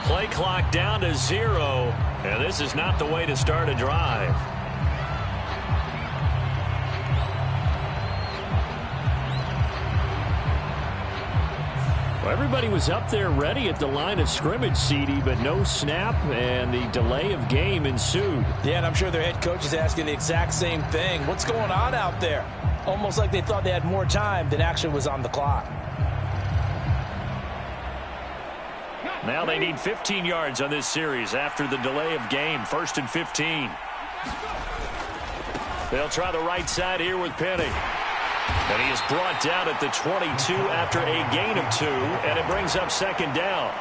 Play clock down to 0, and this is not the way to start a drive. Well, everybody was up there ready at the line of scrimmage, CD, but no snap, and the delay of game ensued. Yeah, and I'm sure their head coach is asking the exact same thing. What's going on out there? Almost like they thought they had more time than actually was on the clock. Now they need 15 yards on this series after the delay of game. 1st and 15. They'll try the right side here with Penny. And he is brought down at the 22 after a gain of 2, and it brings up 2nd down.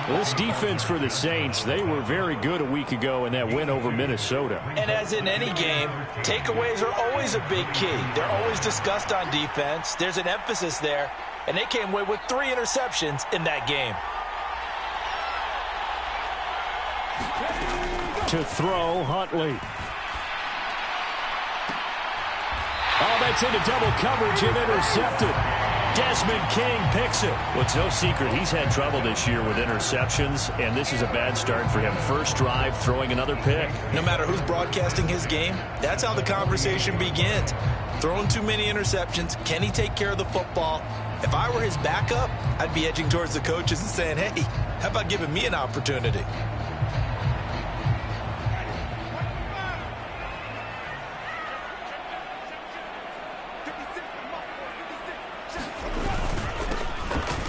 Well, this defense for the Saints, they were very good a week ago in that win over Minnesota. And as in any game, takeaways are always a big key. They're always discussed on defense. There's an emphasis there. And they came away with 3 interceptions in that game. To throw, Huntley. Oh, that's into double coverage and intercepted. Desmond King picks it. Well, it's no secret he's had trouble this year with interceptions, and this is a bad start for him. First drive, throwing another pick. No matter who's broadcasting his game, that's how the conversation begins. Throwing too many interceptions, can he take care of the football? If I were his backup, I'd be edging towards the coaches and saying, hey, how about giving me an opportunity?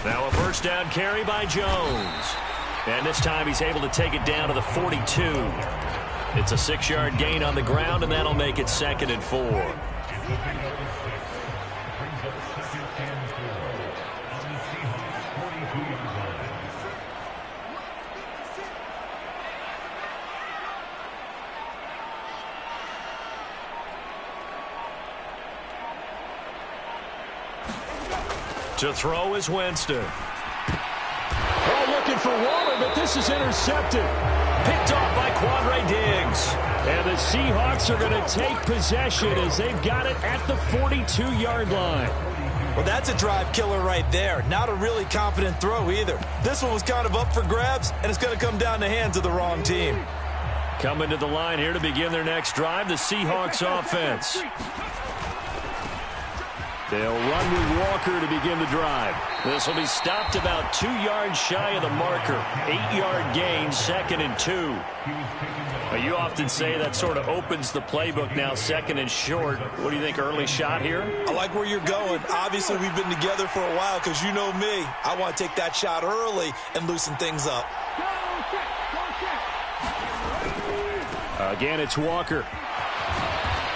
Now a first down carry by Jones. And this time he's able to take it down to the 42. It's a 6-yard gain on the ground, and that'll make it 2nd and 4. To throw is Winston. Oh, looking for Waller, but this is intercepted. Picked off by Quandre Diggs. And the Seahawks are going to take possession as they've got it at the 42-yard line. Well, that's a drive killer right there. Not a really confident throw either. This one was kind of up for grabs, and it's going to come down the hands of the wrong team. Coming to the line here to begin their next drive, the Seahawks offense. They'll run with Walker to begin the drive. This will be stopped about 2 yards shy of the marker. 8-yard gain, 2nd and 2. Now, you often say that sort of opens the playbook now, 2nd and short. What do you think, early shot here? I like where you're going. Obviously, we've been together for a while because you know me. I want to take that shot early and loosen things up. Again, it's Walker.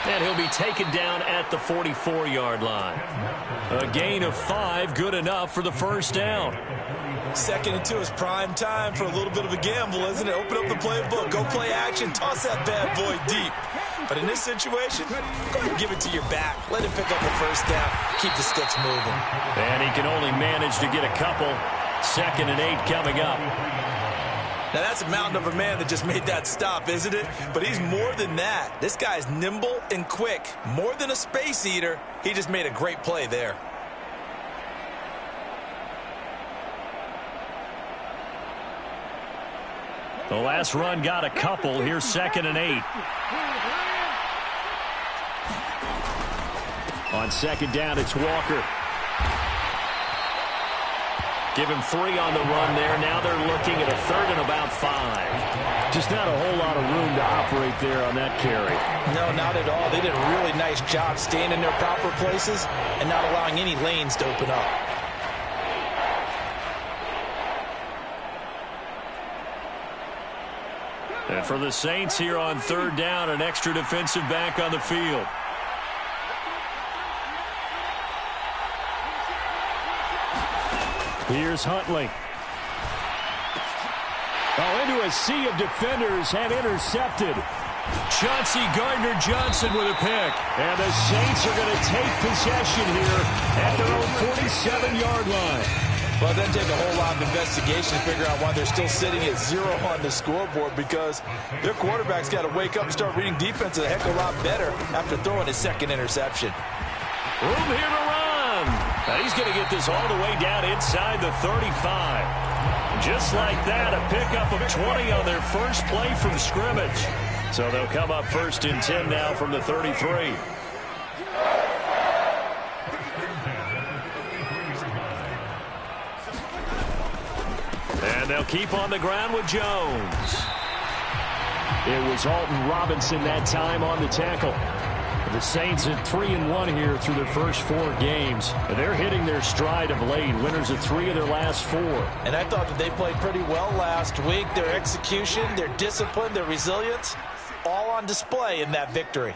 And he'll be taken down at the 44-yard line. A gain of 5, good enough for the first down. 2nd and 2 is prime time for a little bit of a gamble, isn't it? Open up the playbook, go play action, toss that bad boy deep. But in this situation, go ahead and give it to your back. Let him pick up the first down. Keep the sticks moving. And he can only manage to get a couple. 2nd and 8 coming up. Now, that's a mountain of a man that just made that stop, isn't it? But he's more than that. This guy's nimble and quick. More than a space eater. He just made a great play there. The last run got a couple. Here's 2nd and 8. On 2nd down, it's Walker. Give him 3 on the run there. Now they're looking at a 3rd and about 5. Just not a whole lot of room to operate there on that carry. No, not at all. They did a really nice job staying in their proper places and not allowing any lanes to open up. And for the Saints here on 3rd down, an extra defensive back on the field. Here's Huntley. Oh, into a sea of defenders and intercepted. Chauncey Gardner-Johnson with a pick. And the Saints are going to take possession here at their own 47-yard line. Well, it doesn't take a whole lot of investigation to figure out why they're still sitting at 0 on the scoreboard, because their quarterback's got to wake up and start reading defense a heck of a lot better after throwing his second interception. Room here to run. Now he's going to get this all the way down inside the 35. Just like that, a pickup of 20 on their first play from scrimmage. So they'll come up 1st and 10 now from the 33. And they'll keep on the ground with Jones. It was Alton Robinson that time on the tackle. The Saints at 3-1 here through their first 4 games. They're hitting their stride of late. Winners of 3 of their last 4. And I thought that they played pretty well last week. Their execution, their discipline, their resilience, all on display in that victory.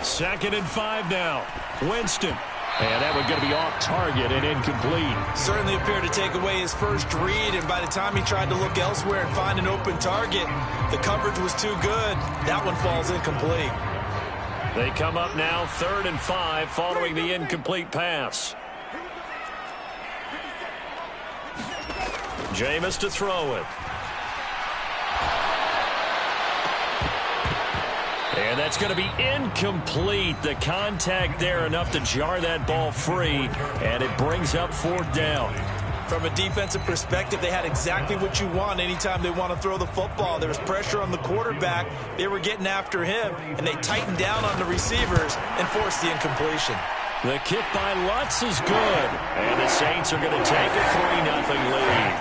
2nd and 5 now. Winston. And that one going to be off target and incomplete. Certainly appeared to take away his first read, and by the time he tried to look elsewhere and find an open target, the coverage was too good. That one falls incomplete. They come up now 3rd and 5 following the incomplete pass. Jameis to throw it. And that's going to be incomplete. The contact there enough to jar that ball free, and it brings up 4th down. From a defensive perspective, they had exactly what you want anytime they want to throw the football. There was pressure on the quarterback. They were getting after him, and they tightened down on the receivers and forced the incompletion. The kick by Lutz is good, and the Saints are going to take a 3-0 lead.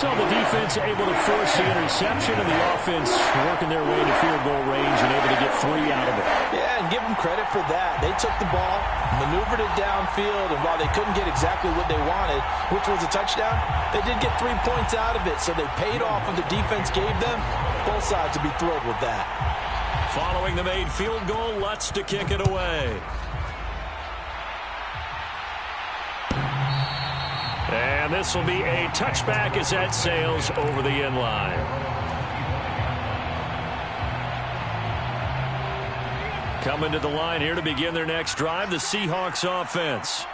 So the defense able to force the interception, and the offense working their way to field goal range and able to get 3 out of it. Yeah, and give them credit for that. They took the ball, maneuvered it downfield, and while they couldn't get exactly what they wanted, which was a touchdown, they did get 3 points out of it, so they paid off what the defense gave them. Both sides would be thrilled with that. Following the made field goal, Lutz to kick it away. And this will be a touchback as that sails over the end line. Coming to the line here to begin their next drive, the Seahawks offense.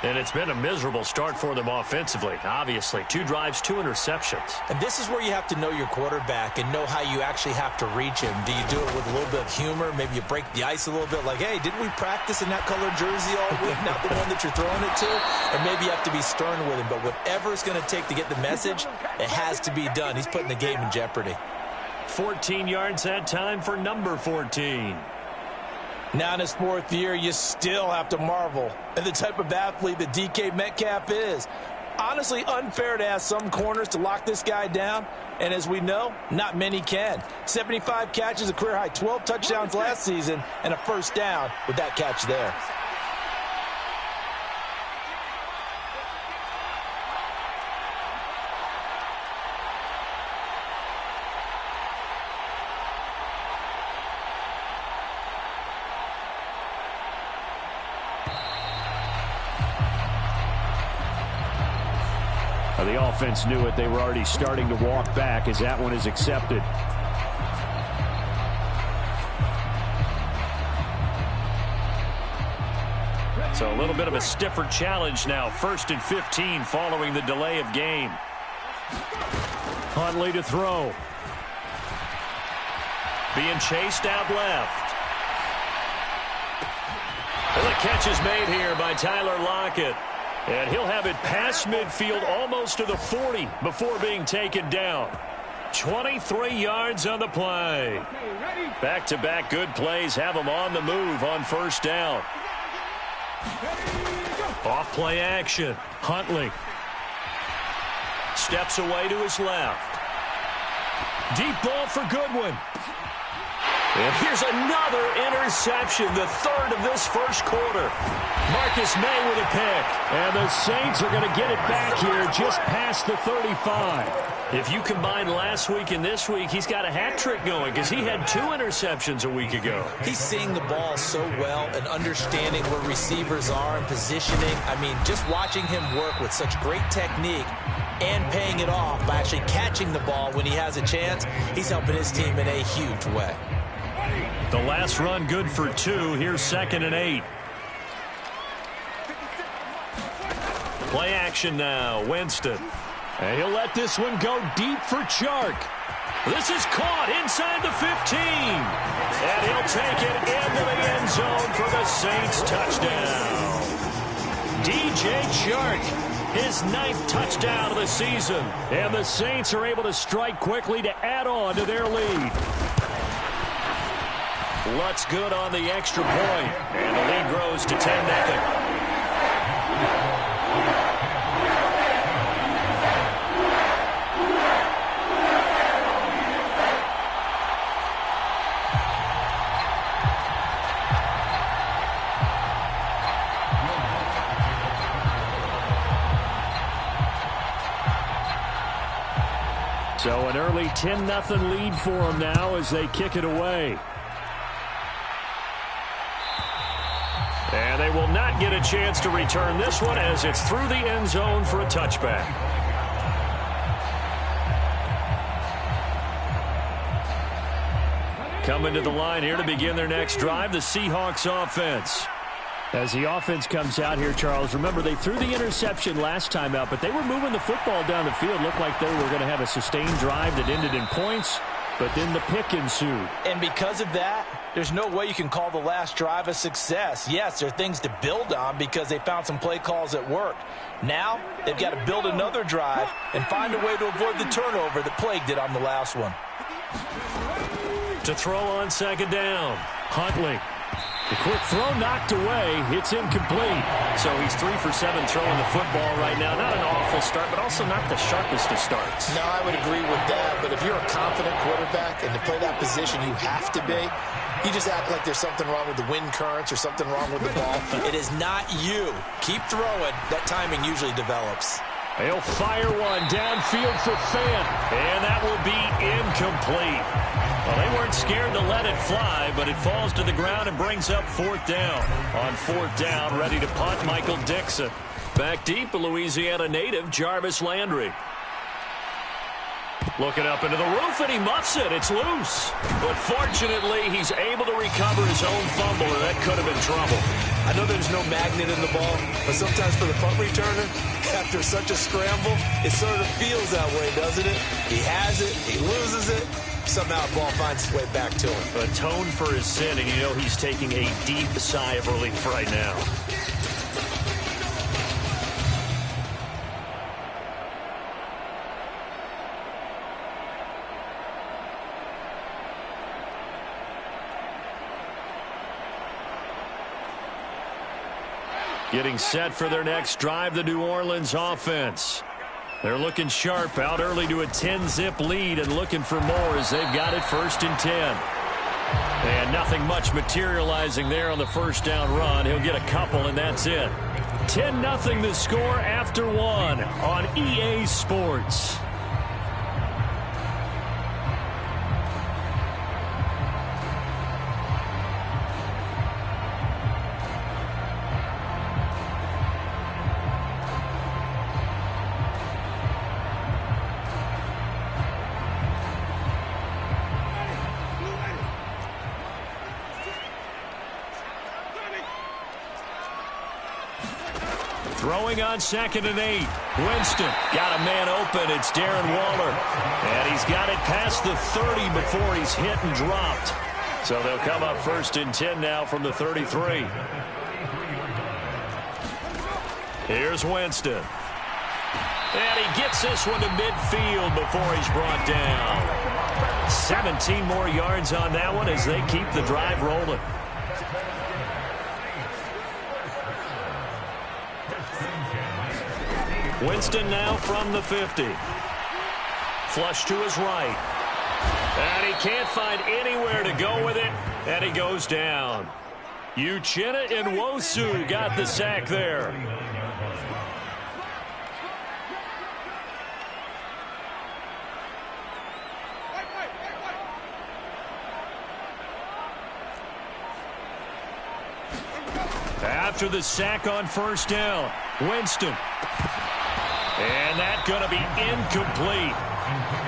And it's been a miserable start for them offensively, obviously. 2 drives, 2 interceptions. And this is where you have to know your quarterback and know how you actually have to reach him. Do you do it with a little bit of humor? Maybe you break the ice a little bit like, hey, didn't we practice in that colored jersey all week? Not the one that you're throwing it to? Or maybe you have to be stern with him. But whatever it's going to take to get the message, it has to be done. He's putting the game in jeopardy. 14 yards that time for number 14. Now in his 4th year, you still have to marvel at the type of athlete that DK Metcalf is. Honestly, unfair to ask some corners to lock this guy down, and as we know, not many can. 75 catches, a career-high 12 touchdowns last season, and a 1st down with that catch there. The offense knew it. They were already starting to walk back as that one is accepted. So a little bit of a stiffer challenge now. 1st and 15 following the delay of game. Huntley to throw. Being chased out left. And the catch is made here by Tyler Lockett. And he'll have it past midfield almost to the 40 before being taken down. 23 yards on the play. Back-to-back good plays have him on the move on 1st down. Off play action. Huntley. Steps away to his left. Deep ball for Goodwin. And here's another interception, the 3rd of this first quarter. Marcus May with a pick. And the Saints are going to get it back here just past the 35. If you combine last week and this week, he's got a hat trick going because he had 2 interceptions a week ago. He's seeing the ball so well and understanding where receivers are and positioning. I mean, just watching him work with such great technique and paying it off by actually catching the ball when he has a chance, he's helping his team in a huge way. The last run good for 2. Here's 2nd and 8. Play action now. Winston. And he'll let this one go deep for Chark. This is caught inside the 15. And he'll take it into the end zone for the Saints touchdown. DJ Chark, his 9th touchdown of the season. And the Saints are able to strike quickly to add on to their lead. Lutz good on the extra point. And the lead grows to 10-0. So an early 10-0 lead for them now as they kick it away. And they will not get a chance to return this one as it's through the end zone for a touchback. Coming to the line here to begin their next drive, the Seahawks offense. As the offense comes out here, Charles, remember they threw the interception last time out, but they were moving the football down the field. Looked like they were going to have a sustained drive that ended in points, but then the pick ensued. And because of that, there's no way you can call the last drive a success. Yes, there are things to build on because they found some play calls that worked. Now, they've got to build another drive and find a way to avoid the turnover that plagued it on the last one. To throw on second down, Huntley. The quick throw knocked away. It's incomplete. So he's 3 for 7 throwing the football right now. Not an awful start, but also not the sharpest of starts. No, I would agree with that. But if you're a confident quarterback and to play that position you have to be, you just act like there's something wrong with the wind currents or something wrong with the ball. It is not you. Keep throwing. That timing usually develops. He'll fire one downfield for Fant. And that will be incomplete. Well, they weren't scared to let it fly, but it falls to the ground and brings up 4th down. On 4th down, ready to punt, Michael Dixon. Back deep, a Louisiana native, Jarvis Landry. Looking up into the roof, and he muffs it. It's loose. But fortunately, he's able to recover his own fumble, and that could have been trouble. I know there's no magnet in the ball, but sometimes for the punt returner, after such a scramble, it sort of feels that way, doesn't it? He has it, he loses it. Somehow the ball finds its way back to him. Atone for his sin, and you know he's taking a deep sigh of relief right now. Getting set for their next drive, the New Orleans offense. They're looking sharp, out early to a 10-zip lead and looking for more as they've got it 1st and 10. And nothing much materializing there on the first down run. He'll get a couple, and that's it. 10-0 the score after 1 on EA Sports. Throwing on 2nd and 8. Winston got a man open. It's Darren Waller. And he's got it past the 30 before he's hit and dropped. So they'll come up 1st and 10 now from the 33. Here's Winston. And he gets this one to midfield before he's brought down. 17 more yards on that one as they keep the drive rolling. Winston now from the 50. Flush to his right. And he can't find anywhere to go with it. And he goes down. Uchenna and Nwosu got the sack there. After the sack on 1st down, Winston. And that's going to be incomplete.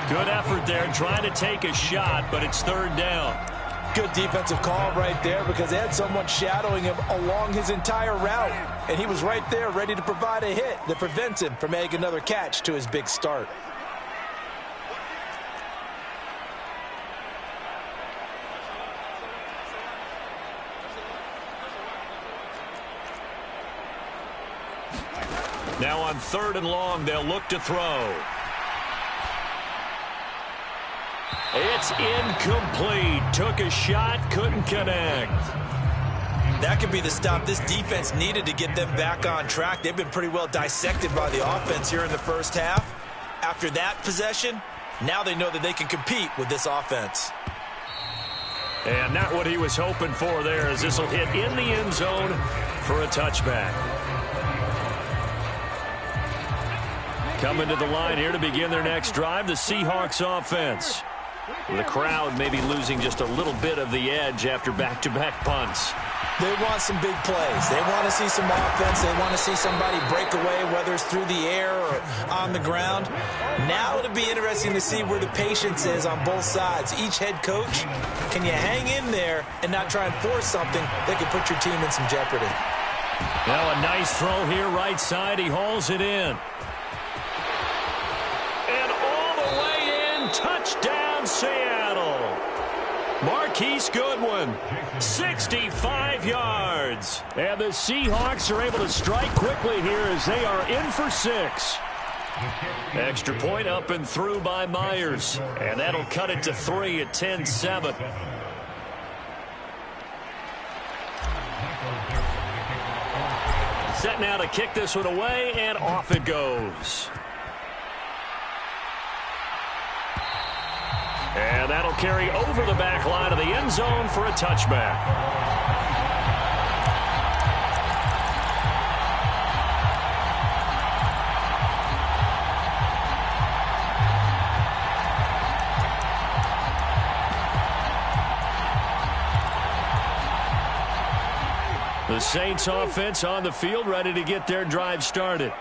Good effort there trying to take a shot, but it's 3rd down. Good defensive call right there because they had someone shadowing him along his entire route. And he was right there ready to provide a hit that prevents him from making another catch to his big start. Now on 3rd and long, they'll look to throw. It's incomplete. Took a shot, couldn't connect. That could be the stop this defense needed to get them back on track. They've been pretty well dissected by the offense here in the first half. After that possession, now they know that they can compete with this offense. And not what he was hoping for there, as this will hit in the end zone for a touchback. Coming to the line here to begin their next drive, the Seahawks offense. The crowd maybe losing just a little bit of the edge after back-to-back punts. They want some big plays. They want to see some offense. They want to see somebody break away, whether it's through the air or on the ground. Now it'll be interesting to see where the patience is on both sides. Each head coach, can you hang in there and not try and force something that could put your team in some jeopardy? Now a nice throw here, right side. He hauls it in. And all the way in, touchdown Seattle. Marquise Goodwin, 65 yards. And the Seahawks are able to strike quickly here as they are in for 6. Extra point up and through by Myers. And that'll cut it to 3 at 10-7. Set now to kick this one away, and off it goes. And that'll carry over the back line of the end zone for a touchback. The Saints offense on the field, ready to get their drive started.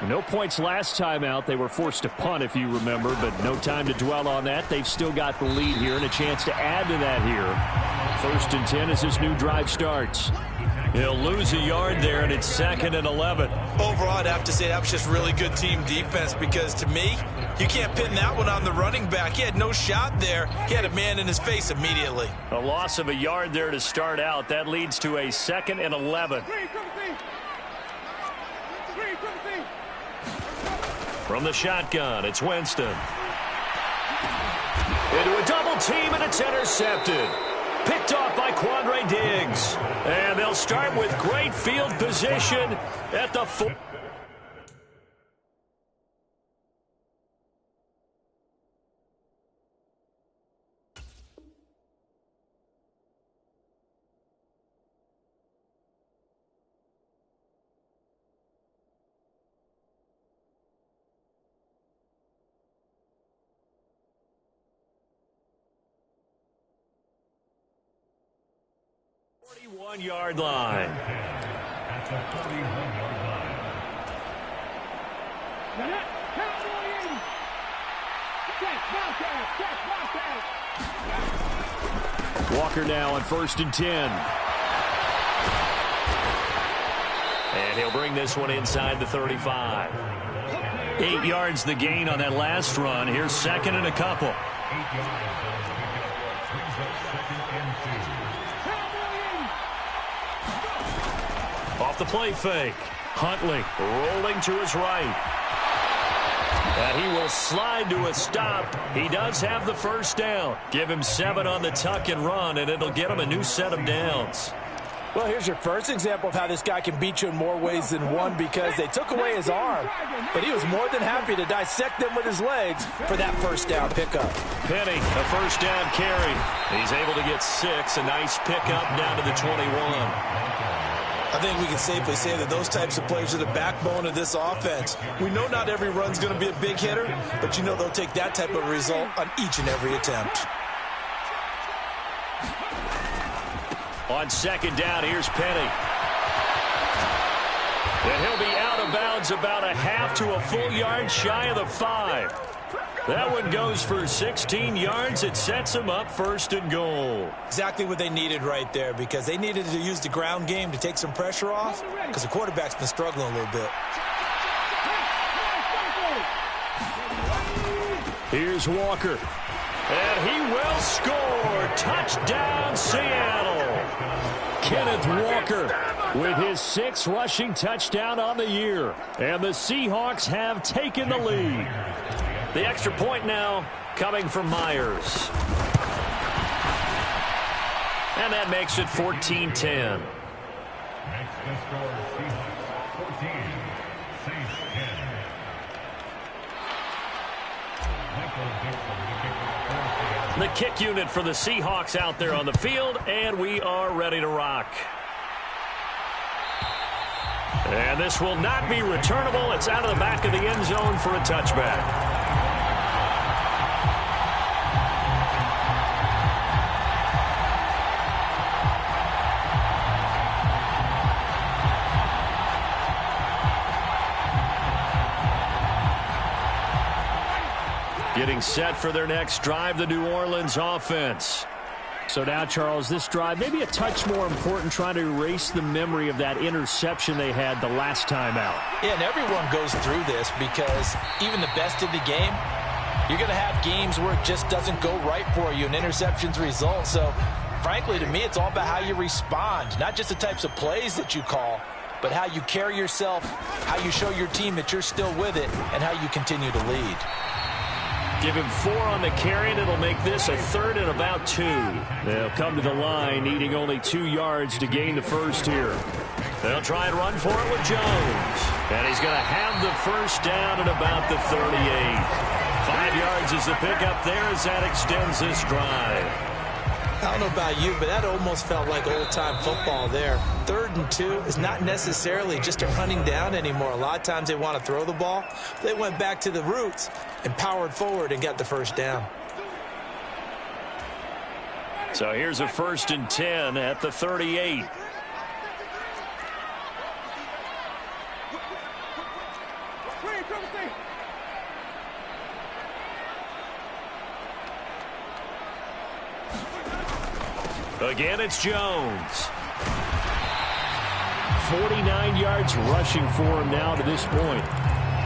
No points last time out. They were forced to punt, if you remember, but no time to dwell on that. They've still got the lead here and a chance to add to that here. 1st and 10 as this new drive starts. He'll lose a yard there, and it's 2nd and 11. Overall, I'd have to say that was just really good team defense because, to me, you can't pin that one on the running back. He had no shot there. He had a man in his face immediately. A loss of a yard there to start out. That leads to a 2nd and 11. From the shotgun, it's Winston. Into a double team, and it's intercepted. Picked off by Quandre Diggs. And they'll start with great field position at the 4. Yard line. At the 41-yard line. Walker now on 1st and 10. And he'll bring this one inside the 35. 8 yards the gain on that last run. Here's 2nd and a couple. 8 yards. Off the play fake. Huntley rolling to his right. And he will slide to a stop. He does have the first down. Give him 7 on the tuck and run, and it'll get him a new set of downs. Well, here's your first example of how this guy can beat you in more ways than one because they took away his arm, but he was more than happy to dissect them with his legs for that first down pickup. Penny, a first down carry. He's able to get 6, a nice pickup down to the 21. I think we can safely say that those types of plays are the backbone of this offense. We know not every run's going to be a big hitter, but you know they'll take that type of result on each and every attempt. On 2nd down, here's Penny. And he'll be out of bounds about a half to a full yard shy of the 5. That one goes for 16 yards. It sets them up 1st and goal. Exactly what they needed right there, because they needed to use the ground game to take some pressure off, because the quarterback's been struggling a little bit. Here's Walker. And he will score. Touchdown, Seattle. Kenneth Walker with his 6th rushing touchdown on the year. And the Seahawks have taken the lead. The extra point now coming from Myers. And that makes it 14-10. The kick unit for the Seahawks out there on the field, and we are ready to rock. And this will not be returnable. It's out of the back of the end zone for a touchback. Getting set for their next drive, the New Orleans offense. So now, Charles, this drive maybe a touch more important, trying to erase the memory of that interception they had the last time out. Yeah, and everyone goes through this, because even the best in the game, you're going to have games where it just doesn't go right for you and interceptions result. So, frankly, to me, it's all about how you respond, not just the types of plays that you call, but how you carry yourself, how you show your team that you're still with it, and how you continue to lead. Give him 4 on the carry, and it'll make this a 3rd and about 2. They'll come to the line, needing only 2 yards to gain the first here. They'll try and run for it with Jones. And he's going to have the first down at about the 38. 5 yards is the pickup there as that extends this drive. I don't know about you, but that almost felt like old-time football there. 3rd and 2 is not necessarily just a running down anymore. A lot of times they want to throw the ball. They went back to the roots and powered forward and got the first down. So here's a 1st and 10 at the 38. Again, it's Jones. 49 yards rushing for him now to this point.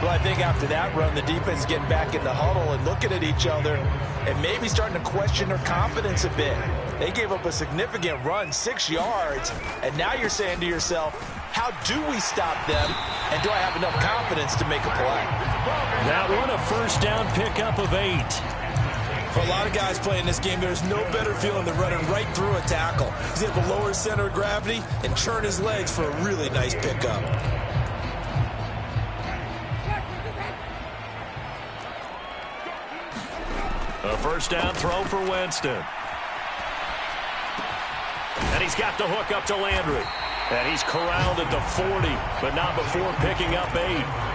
Well, I think after that run, the defense is getting back in the huddle and looking at each other and maybe starting to question their confidence a bit. They gave up a significant run, 6 yards, and now you're saying to yourself, how do we stop them, and do I have enough confidence to make a play? That one, a first down pickup of 8. For a lot of guys playing this game, there's no better feeling than running right through a tackle. He's able to lower his center of gravity and churn his legs for a really nice pickup. A first down throw for Winston. And he's got the hook up to Landry. And he's corralled at the 40, but not before picking up 8.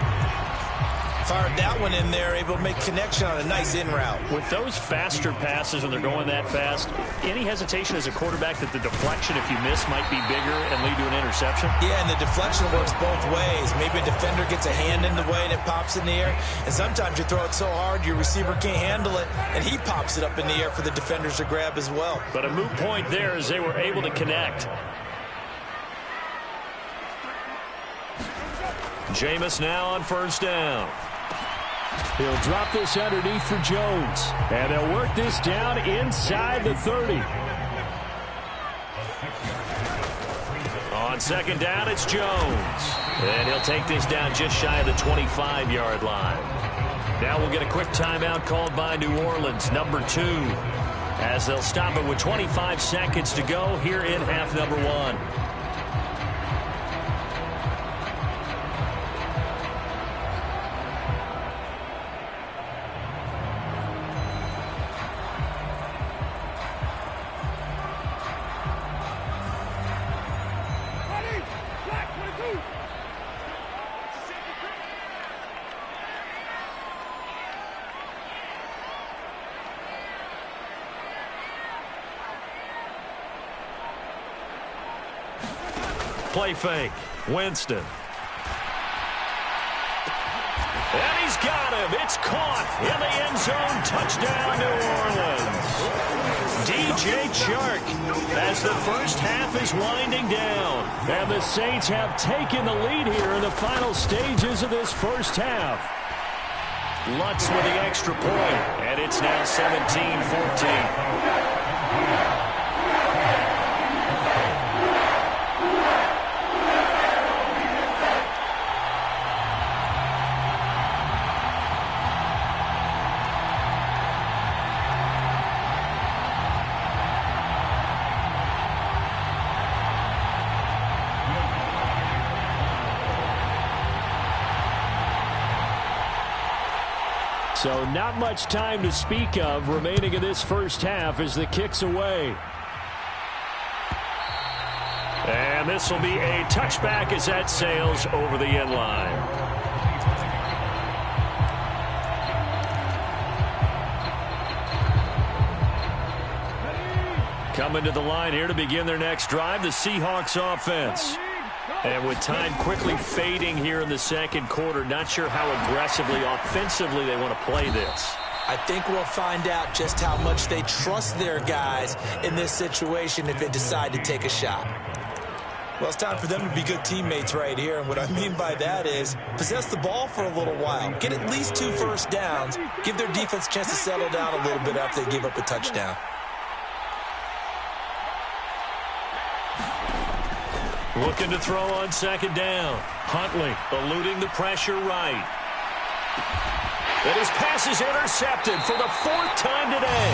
Fired that one in there, able to make connection on a nice in route. With those faster passes, when they're going that fast, any hesitation as a quarterback that the deflection, if you miss, might be bigger and lead to an interception? Yeah, and the deflection works both ways. Maybe a defender gets a hand in the way and it pops in the air. And sometimes you throw it so hard your receiver can't handle it, and he pops it up in the air for the defenders to grab as well. But a moot point there as they were able to connect. Jameis now on first down. He'll drop this underneath for Jones. And they'll work this down inside the 30. On second down, it's Jones. And he'll take this down just shy of the 25-yard line. Now we'll get a quick timeout called by New Orleans, number 2, as they'll stop it with 25 seconds to go here in half number 1. Play fake. Winston. And he's got him. It's caught in the end zone. Touchdown, New Orleans. DJ Chark as the first half is winding down. And the Saints have taken the lead here in the final stages of this first half. Lutz with the extra point, and it's now 17-14. So not much time to speak of remaining in this first half as the kick's away. And this will be a touchback as that sails over the end line. Coming to the line here to begin their next drive, the Seahawks offense. And with time quickly fading here in the second quarter, not sure how aggressively, offensively they want to play this. I think we'll find out just how much they trust their guys in this situation if they decide to take a shot. Well, it's time for them to be good teammates right here. And what I mean by that is possess the ball for a little while. Get at least 2 first downs. Give their defense a chance to settle down a little bit after they give up a touchdown. Looking to throw on second down. Huntley eluding the pressure right. And his pass is intercepted for the 4th time today.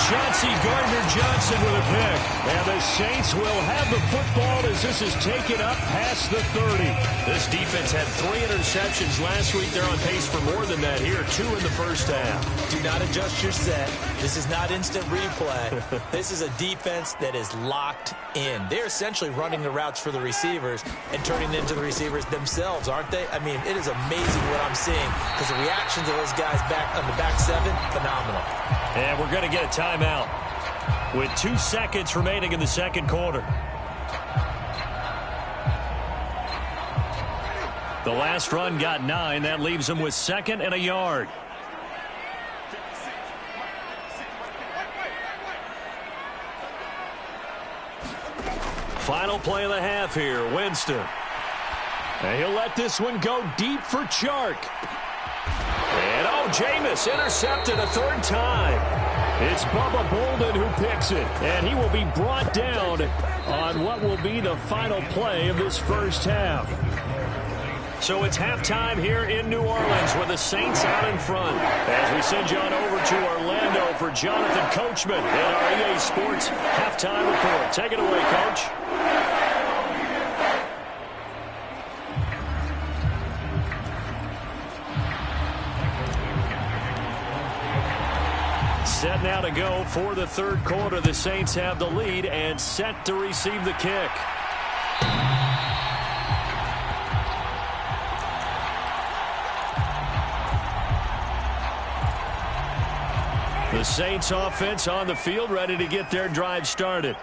Chauncey Gardner-Johnson with a pick. And the Saints will have the football as this is taken up past the 30. This defense had 3 interceptions last week. They're on pace for more than that here. 2 in the first half. Do not adjust your set. This is not instant replay. This is a defense that is locked in. They're essentially running the routes for the receivers and turning it into the receivers themselves, aren't they? I mean, it is amazing what I'm seeing because the reactions of those guys back on the back 7, phenomenal. And we're going to get a timeout with 2 seconds remaining in the second quarter. The last run got 9. That leaves them with 2nd and a yard. Final play of the half here, Winston. And he'll let this one go deep for Chark. And, Jameis intercepted a 3rd time. It's Bubba Bolden who picks it. And he will be brought down on what will be the final play of this first half. So it's halftime here in New Orleans with the Saints out in front. As we send you on over to Orlando for Jonathan Coachman and our EA Sports halftime report. Take it away, Coach. Set now to go for the third quarter. The Saints have the lead and set to receive the kick. The Saints offense on the field, ready to get their drive started.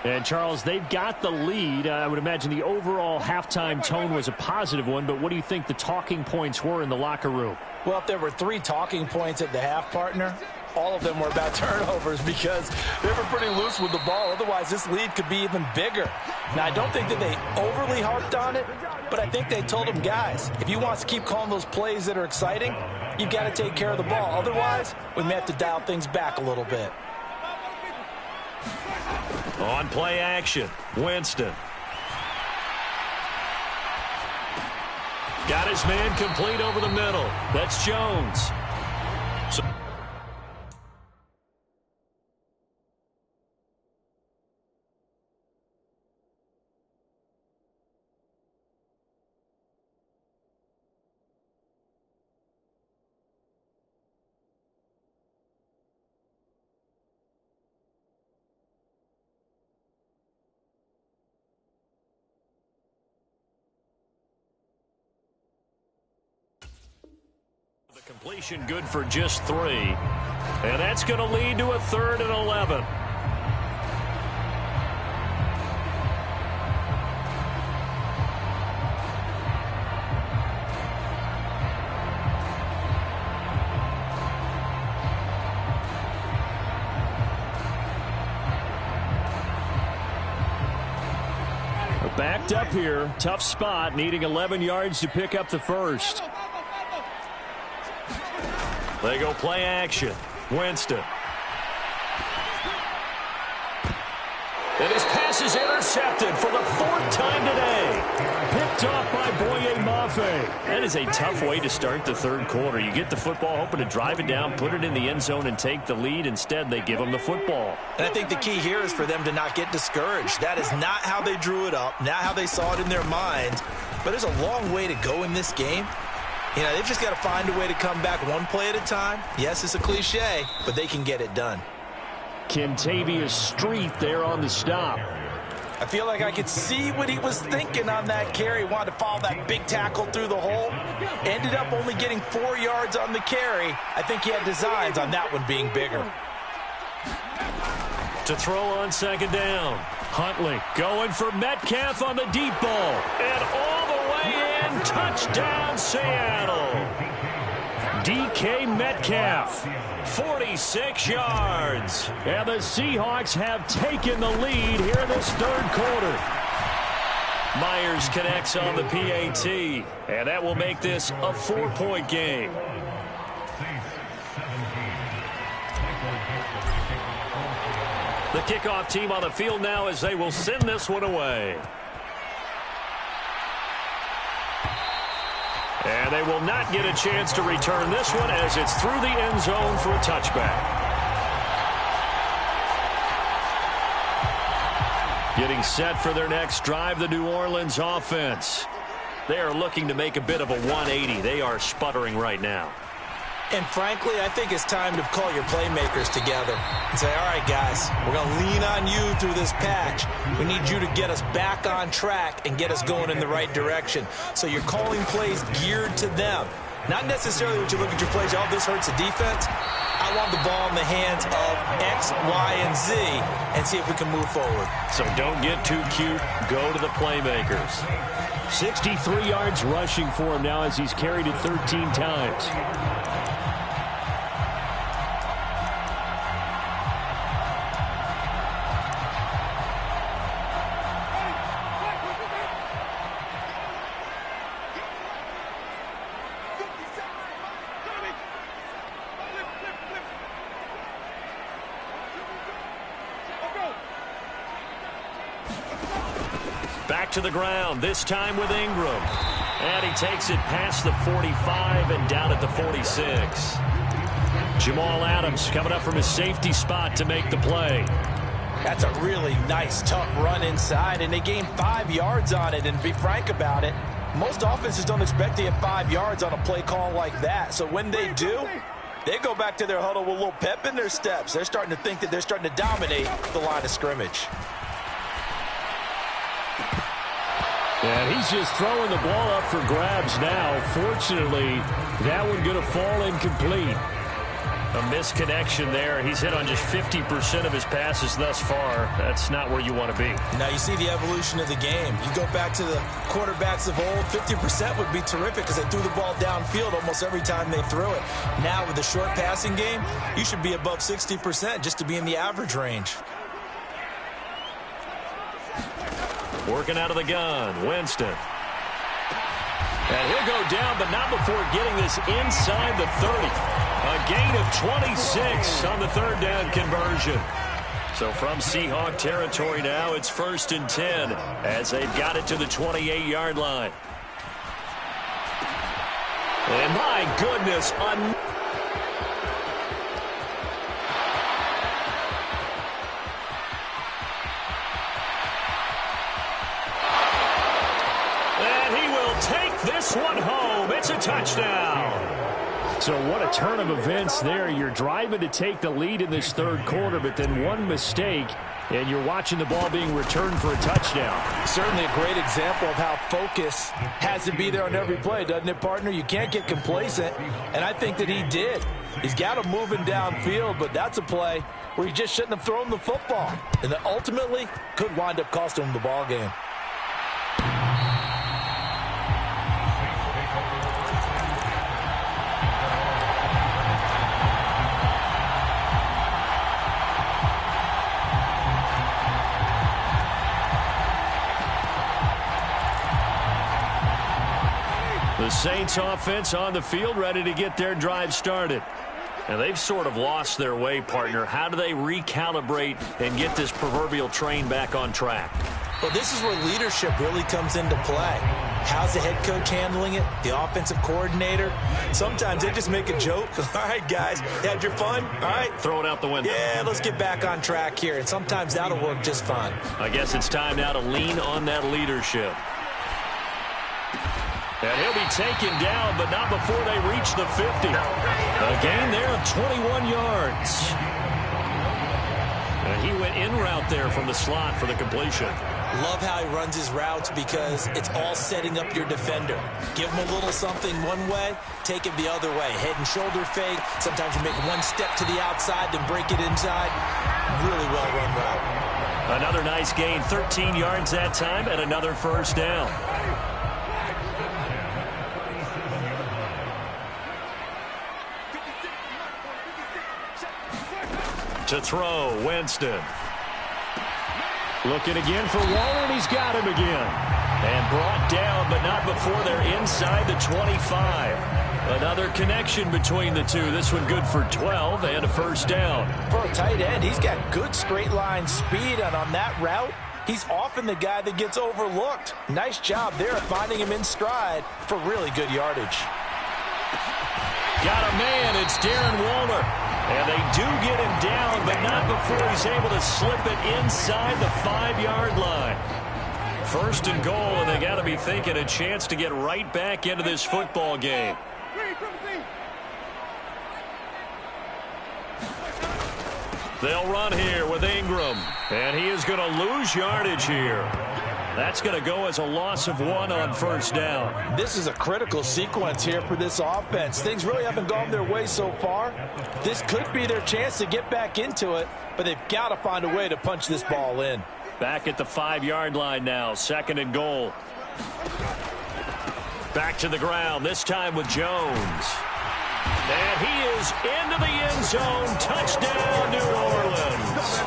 And, Charles, they've got the lead. I would imagine the overall halftime tone was a positive one, but what do you think the talking points were in the locker room? Well, if there were 3 talking points at the half, partner, all of them were about turnovers because they were pretty loose with the ball. Otherwise, this lead could be even bigger. Now, I don't think that they overly harped on it, but I think they told them, guys, if you want us to keep calling those plays that are exciting, you've got to take care of the ball. Otherwise, we may have to dial things back a little bit. On play action, Winston. Got his man complete over the middle. That's Jones. So completion good for just 3. And that's going to lead to a 3rd and 11. Backed up here. Tough spot. Needing 11 yards to pick up the first. They go play action. Winston. And his pass is intercepted for the 4th time today. Picked off by Boye Mafe. That is a tough way to start the third quarter. You get the football, hoping to drive it down, put it in the end zone, and take the lead. Instead, they give them the football. And I think the key here is for them to not get discouraged. That is not how they drew it up, not how they saw it in their mind. But there's a long way to go in this game. You know, they've just got to find a way to come back one play at a time. Yes, it's a cliche, but they can get it done. Kentavious Street there on the stop. I feel like I could see what he was thinking on that carry. Wanted to follow that big tackle through the hole. Ended up only getting 4 yards on the carry. I think he had designs on that one being bigger. To throw on second down. Huntley going for Metcalf on the deep ball. And all the way in. Touchdown, Seattle. DK Metcalf, 46 yards. And the Seahawks have taken the lead here in this third quarter. Myers connects on the PAT, and that will make this a 4-point game. The kickoff team on the field now as they will send this one away. And they will not get a chance to return this one as it's through the end zone for a touchback. Getting set for their next drive, the New Orleans offense. They are looking to make a bit of a 180. They are sputtering right now. And frankly, I think it's time to call your playmakers together and say, all right, guys, we're going to lean on you through this patch. We need you to get us back on track and get us going in the right direction. So you're calling plays geared to them. Not necessarily what you look at your plays, oh, this hurts the defense. I want the ball in the hands of X, Y, and Z and see if we can move forward. So don't get too cute. Go to the playmakers. 63 yards rushing for him now as he's carried it 13 times. Back to the ground, this time with Ingram. And he takes it past the 45 and down at the 46. Jamal Adams coming up from his safety spot to make the play. That's a really nice, tough run inside, and they gained 5 yards on it. And to be frank about it, most offenses don't expect to get 5 yards on a play call like that. So when they do, they go back to their huddle with a little pep in their steps. They're starting to think that they're starting to dominate the line of scrimmage. And he's just throwing the ball up for grabs now. Fortunately, that one going to fall incomplete. A misconnection there. He's hit on just 50% of his passes thus far. That's not where you want to be. Now you see the evolution of the game. You go back to the quarterbacks of old, 50% would be terrific because they threw the ball downfield almost every time they threw it. Now with the short passing game, you should be above 60% just to be in the average range. Working out of the gun, Winston. And he'll go down, but not before getting this inside the 30. A gain of 26 on the third down conversion. So from Seahawk territory now, it's 1st and 10 as they've got it to the 28-yard line. And my goodness, this one home. It's a touchdown. So what a turn of events there. You're driving to take the lead in this third quarter, but then one mistake, and you're watching the ball being returned for a touchdown. Certainly a great example of how focus has to be there on every play, doesn't it, partner? You can't get complacent, and I think that he did. He's got him moving downfield, but that's a play where he just shouldn't have thrown the football, and that ultimately could wind up costing him the ball game. The Saints offense on the field, ready to get their drive started. And they've sort of lost their way, partner. How do they recalibrate and get this proverbial train back on track? Well, this is where leadership really comes into play. How's the head coach handling it? The offensive coordinator? Sometimes they just make a joke. All right, guys, had your fun? All right. Throw it out the window. Yeah, let's get back on track here. And sometimes that'll work just fine. I guess it's time now to lean on that leadership. And he'll be taken down, but not before they reach the 50. A gain there of 21 yards. And he went in route there from the slot for the completion. Love how he runs his routes because it's all setting up your defender. Give him a little something one way, take it the other way. Head and shoulder fake. Sometimes you make one step to the outside, then break it inside. Really well-run route. Another nice gain, 13 yards that time, and another first down. To throw, Winston. Looking again for Waller, and he's got him again. And brought down, but not before they're inside the 25. Another connection between the two. This one good for 12 and a first down. For a tight end, he's got good straight line speed, and on that route, he's often the guy that gets overlooked. Nice job there at finding him in stride for really good yardage. Got a man, it's Darren Waller. And they do get him down, but not before he's able to slip it inside the 5-yard line. First and goal, and they got to be thinking a chance to get right back into this football game. They'll run here with Ingram, and he is going to lose yardage here. That's going to go as a loss of 1 on first down. This is a critical sequence here for this offense. Things really haven't gone their way so far. This could be their chance to get back into it, but they've got to find a way to punch this ball in. Back at the 5-yard line now, second and goal. Back to the ground, this time with Jones. And he is into the end zone. Touchdown, New Orleans.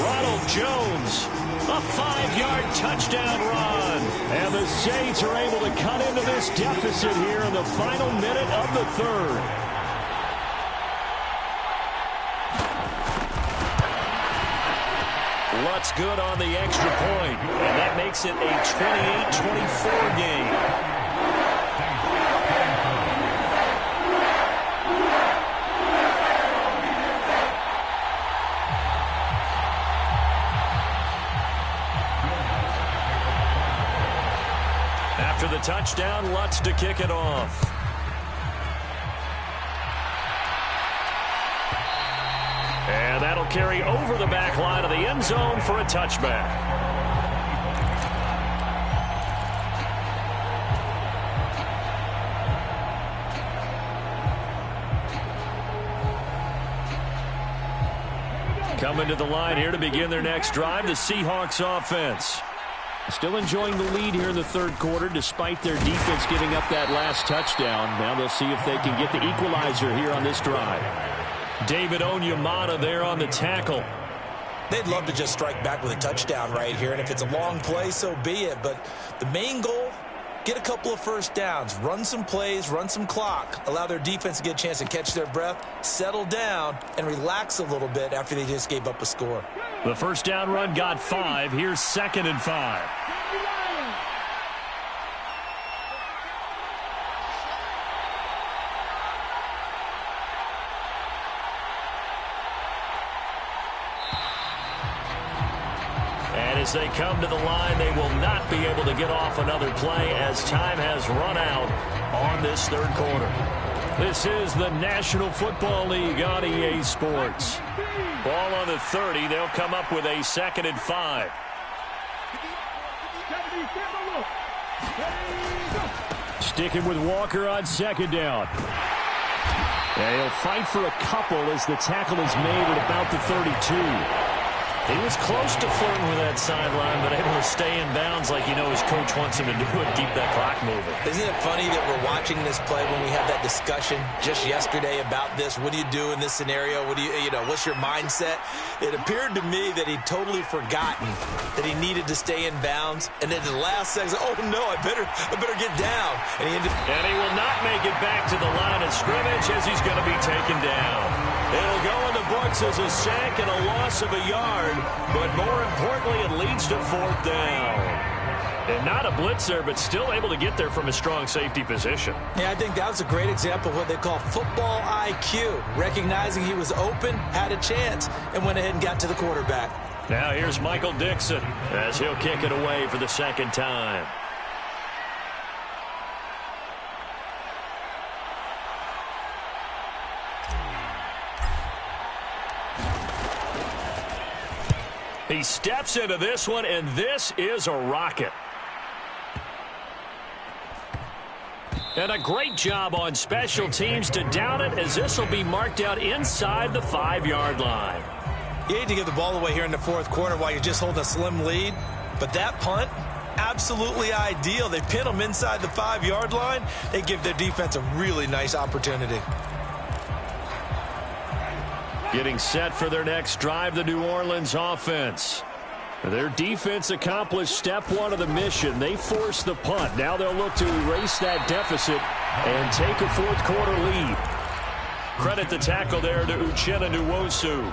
Ronald Jones. A 5-yard touchdown run. And the Saints are able to cut into this deficit here in the final minute of the third. Lutz good on the extra point. And that makes it a 28-24 game. After the touchdown, Lutz to kick it off. And that'll carry over the back line of the end zone for a touchback. Coming to the line here to begin their next drive, the Seahawks offense. Still enjoying the lead here in the third quarter despite their defense giving up that last touchdown. Now they'll see if they can get the equalizer here on this drive. David Onyemata there on the tackle. They'd love to just strike back with a touchdown right here, and if it's a long play, so be it. But the main goal, get a couple of first downs, run some plays, run some clock, allow their defense to get a chance to catch their breath, settle down, and relax a little bit after they just gave up a score. The first down run got 5. Here's 2nd and 5. And as they come to the line, they will not be able to get off another play as time has run out on this third quarter. This is the National Football League on EA Sports. Ball on the 30. They'll come up with a 2nd and 5. Sticking with Walker on 2nd down. And he'll fight for a couple as the tackle is made at about the 32. He was close to flirting with that sideline, but able to stay in bounds like his coach wants him to do and keep that clock moving. Isn't it funny that we're watching this play when we had that discussion just yesterday about this? What do you do in this scenario? What do what's your mindset? It appeared to me that he'd totally forgotten that he needed to stay in bounds, and then the last second, oh no, I better get down. And he will not make it back to the line of scrimmage as he's going to be taken down. It'll go in the books as a sack and a loss of a yard, but more importantly, it leads to 4th down. And not a blitzer, but still able to get there from a strong safety position. Yeah, I think that was a great example of what they call football IQ. Recognizing he was open, had a chance, and went ahead and got to the quarterback. Now here's Michael Dixon as he'll kick it away for the second time. He steps into this one, and this is a rocket. And a great job on special teams to down it, as this will be marked out inside the 5-yard line. You hate to give the ball away here in the 4th quarter while you're just holding a slim lead, but that punt, absolutely ideal. They pin them inside the 5-yard line. They give their defense a really nice opportunity. Getting set for their next drive, the New Orleans offense. Their defense accomplished step 1 of the mission. They forced the punt. Now they'll look to erase that deficit and take a 4th quarter lead. Credit the tackle there to Uchenna Nwosu.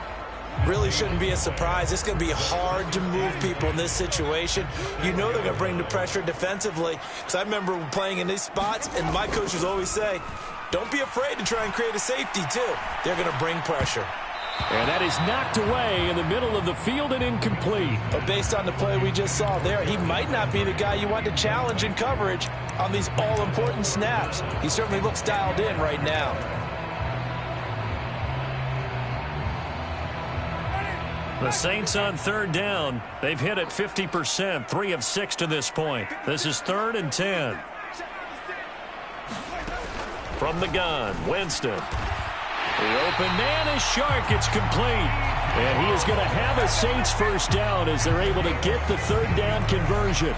Really shouldn't be a surprise. It's going to be hard to move people in this situation. You know they're going to bring the pressure defensively. Because I remember playing in these spots, and my coaches always say, don't be afraid to try and create a safety, too. They're going to bring pressure. And that is knocked away in the middle of the field and incomplete. But based on the play we just saw there, he might not be the guy you want to challenge in coverage on these all-important snaps. He certainly looks dialed in right now. The Saints on 3rd down. They've hit it 50%, 3 of 6 to this point. This is 3rd and 10. From the gun, Winston. The open man is Shark. It's complete. And he is going to have a Saints first down as they're able to get the 3rd down conversion.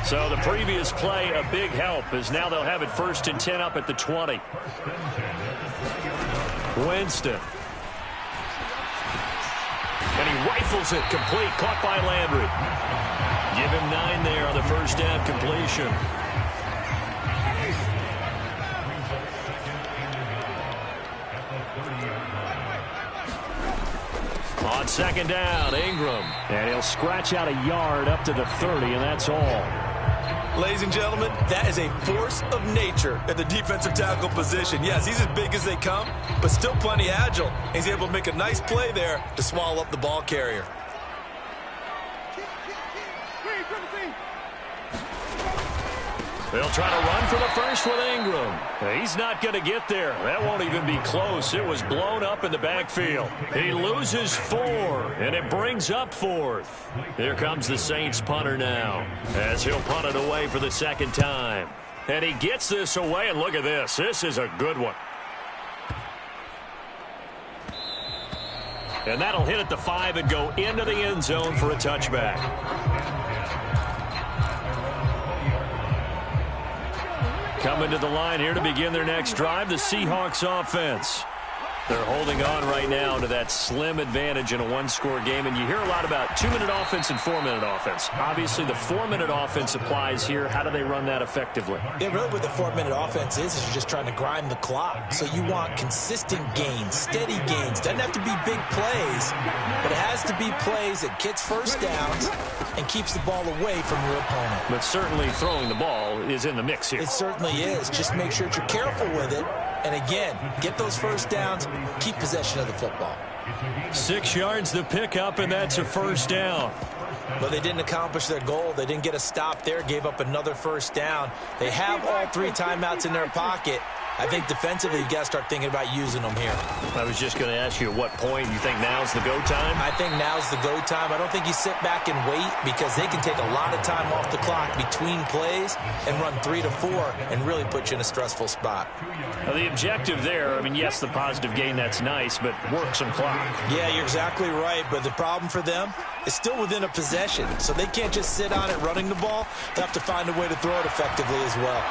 So the previous play, a big help, as now they'll have it 1st and 10 up at the 20. Winston. And he rifles it complete, caught by Landry. Give him 9 there on the 1st down completion. On 2nd down, Ingram. And he'll scratch out a yard up to the 30, and that's all. Ladies and gentlemen, that is a force of nature at the defensive tackle position. Yes, he's as big as they come, but still plenty agile. He's able to make a nice play there to swallow up the ball carrier. They'll try to run for the first with Ingram. He's not going to get there. That won't even be close. It was blown up in the backfield. He loses 4, and it brings up 4th. Here comes the Saints punter now, as he'll punt it away for the 2nd time. And he gets this away, and look at this. This is a good one. And that'll hit at the 5 and go into the end zone for a touchback. Coming to the line here to begin their next drive, the Seahawks offense. They're holding on right now to that slim advantage in a 1-score game, and you hear a lot about 2-minute offense and 4-minute offense. Obviously, the 4-minute offense applies here. How do they run that effectively? Yeah, really what the 4-minute offense is you're just trying to grind the clock. So you want consistent gains, steady gains. Doesn't have to be big plays, but it has to be plays that gets first downs and keeps the ball away from your opponent. But certainly throwing the ball is in the mix here. It certainly is. Just make sure that you're careful with it. And again, get those first downs, keep possession of the football. 6 yards the pickup, and that's a first down. But they didn't accomplish their goal. They didn't get a stop there, gave up another first down. They have all 3 timeouts in their pocket, I think defensively, you got to start thinking about using them here. I was just going to ask you at what point you think now's the go time? I think now's the go time. I don't think you sit back and wait because they can take a lot of time off the clock between plays and run 3 to 4 and really put you in a stressful spot. Now, the objective there, I mean, yes, the positive gain, that's nice, but work some clock. Yeah, you're exactly right, but the problem for them is still within a possession, so they can't just sit on it running the ball. They have to find a way to throw it effectively as well.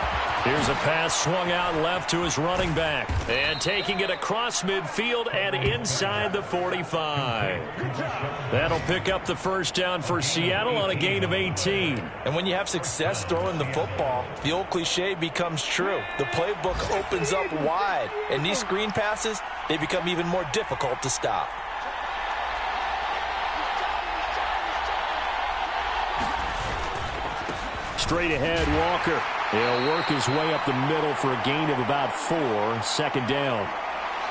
Here's a pass swung out left to his running back, and taking it across midfield and inside the 45. That'll pick up the first down for Seattle on a gain of 18. And when you have success throwing the football, the old cliche becomes true. The playbook opens up wide, and these screen passes, they become even more difficult to stop. Straight ahead, Walker. He'll work his way up the middle for a gain of about 4, second down.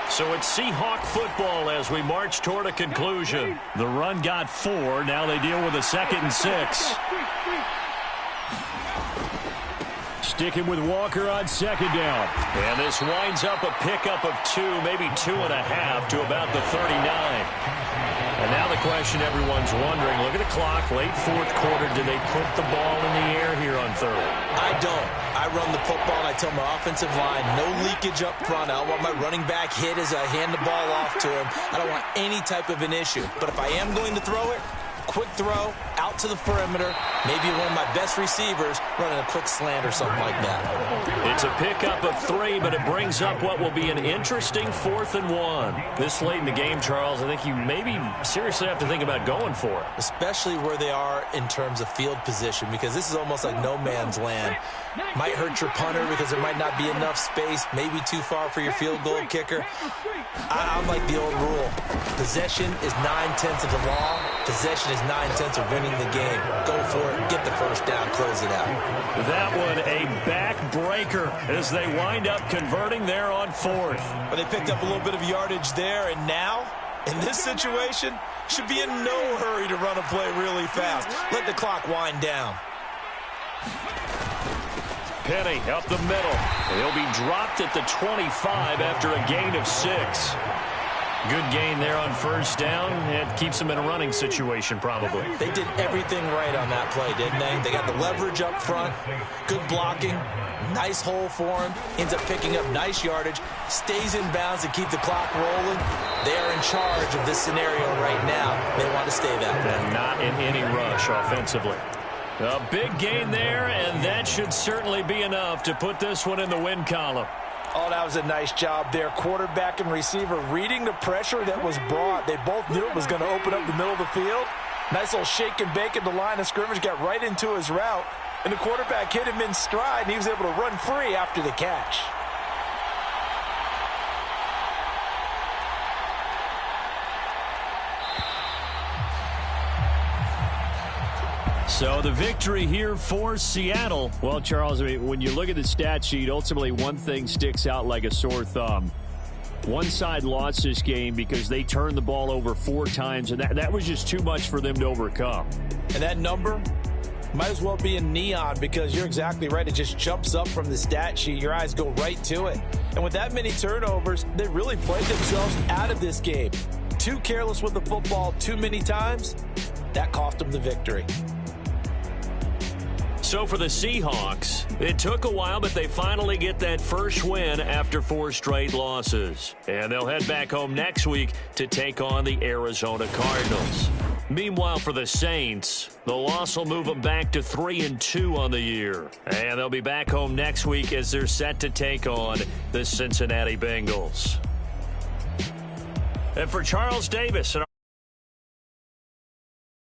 So it's Seahawk football as we march toward a conclusion. The run got 4. Now they deal with a 2nd and 6. Sticking with Walker on 2nd down. And this winds up a pickup of 2, maybe 2.5 to about the 39. And now the question everyone's wondering, look at the clock, late 4th quarter, do they put the ball in the air here on 3rd? I don't. I run the football, and I tell my offensive line, no leakage up front. I don't want my running back hit as I hand the ball off to him. I don't want any type of an issue. But if I am going to throw it, quick throw, out to the perimeter, maybe one of my best receivers running a quick slant or something like that. It's a pickup of 3, but it brings up what will be an interesting 4th and 1. This late in the game, Charles, I think you maybe seriously have to think about going for it. Especially where they are in terms of field position, because this is almost like no man's land. Might hurt your punter because there might not be enough space, maybe too far for your field goal kicker. I'm like the old rule. Possession is 9/10 of the law. Possession is 9/10 of winning the game. Go for it, get the first down, close it out. That one a backbreaker as they wind up converting there on 4th. But they picked up a little bit of yardage there, and now, in this situation, should be in no hurry to run a play really fast. Let the clock wind down. Penny up the middle. He'll be dropped at the 25 after a gain of 6. Good gain there on 1st down. It keeps them in a running situation probably. They did everything right on that play, didn't they? They got the leverage up front, good blocking, nice hole for him, ends up picking up nice yardage, stays in bounds to keep the clock rolling. They are in charge of this scenario right now. They want to stay that way. And not in any rush offensively. A big gain there, and that should certainly be enough to put this one in the win column. Oh, that was a nice job there. Quarterback and receiver reading the pressure that was brought. They both knew it was going to open up the middle of the field. Nice little shake and bake at the line of scrimmage, got right into his route. And the quarterback hit him in stride, and he was able to run free after the catch. So the victory here for Seattle. Well, Charles, I mean, when you look at the stat sheet, ultimately one thing sticks out like a sore thumb. One side lost this game because they turned the ball over 4 times, and that was just too much for them to overcome. And that number might as well be in neon because you're exactly right. It just jumps up from the stat sheet. Your eyes go right to it. And with that many turnovers, they really played themselves out of this game. Too careless with the football too many times. That cost them the victory. So for the Seahawks, it took a while, but they finally get that first win after 4 straight losses. And they'll head back home next week to take on the Arizona Cardinals. Meanwhile, for the Saints, the loss will move them back to 3-2 on the year. And they'll be back home next week as they're set to take on the Cincinnati Bengals. And for Charles Davis...